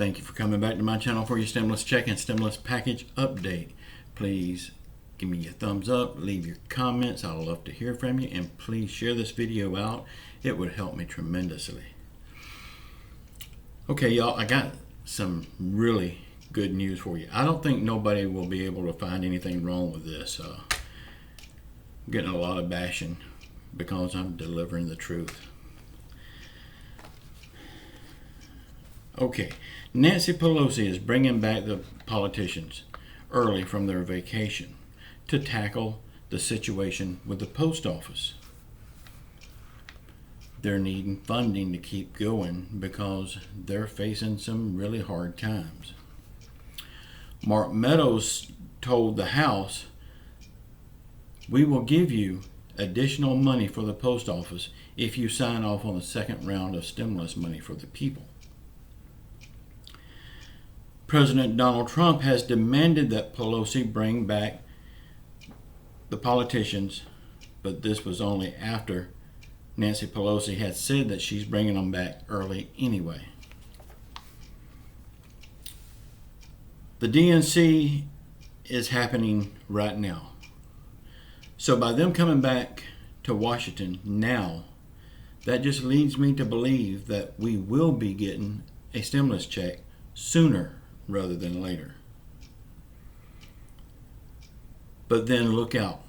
Thank you for coming back to my channel for your stimulus check and stimulus package update. Please give me a thumbs up, leave your comments. I'd love to hear from you, and please share this video out. It would help me tremendously. Okay, y'all, I got some really good news for you. I don't think nobody will be able to find anything wrong with this. I'm getting a lot of bashing because I'm delivering the truth. Okay, Nancy Pelosi is bringing back the politicians early from their vacation to tackle the situation with the post office. They're needing funding to keep going because they're facing some really hard times. Mark Meadows told the House, "We will give you additional money for the post office if you sign off on the second round of stimulus money for the people." President Donald Trump has demanded that Pelosi bring back the politicians, but this was only after Nancy Pelosi had said that she's bringing them back early anyway. The DNC is happening right now. So by them coming back to Washington now, that just leads me to believe that we will be getting a stimulus check sooner rather than later. But then look out.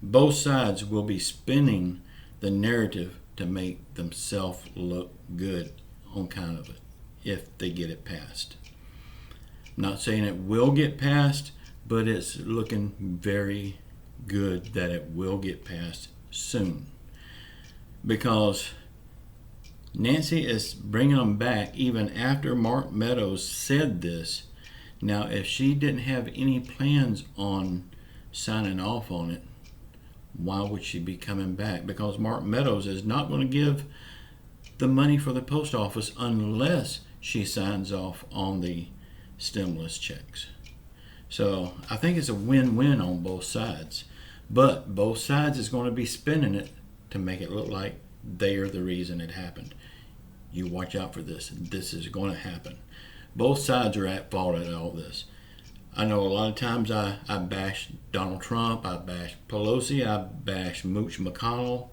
Both sides will be spinning the narrative to make themselves look good on kind of it if they get it passed. I'm not saying it will get passed, but it's looking very good that it will get passed soon, because Nancy is bringing them back even after Mark Meadows said this. Now, if she didn't have any plans on signing off on it, why would she be coming back? Because Mark Meadows is not going to give the money for the post office unless she signs off on the stimulus checks. So I think it's a win-win on both sides. But both sides is going to be spinning it to make it look like they are the reason it happened. You watch out for this. This is going to happen. Both sides are at fault at all this. I know a lot of times I bash Donald Trump, I bash Pelosi, I bash Mooch McConnell,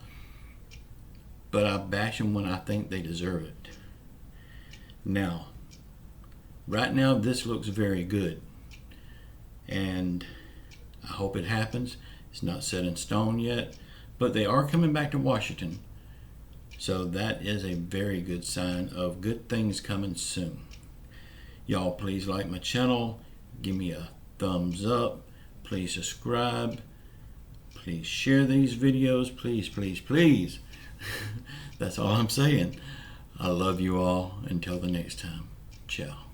but I bash them when I think they deserve it. Now, right now this looks very good, and I hope it happens. It's not set in stone yet, but they are coming back to Washington, so that is a very good sign of good things coming soon. Y'all, please like my channel. Give me a thumbs up. Please subscribe. Please share these videos. Please, please, please. That's all I'm saying. I love you all. Until the next time. Ciao.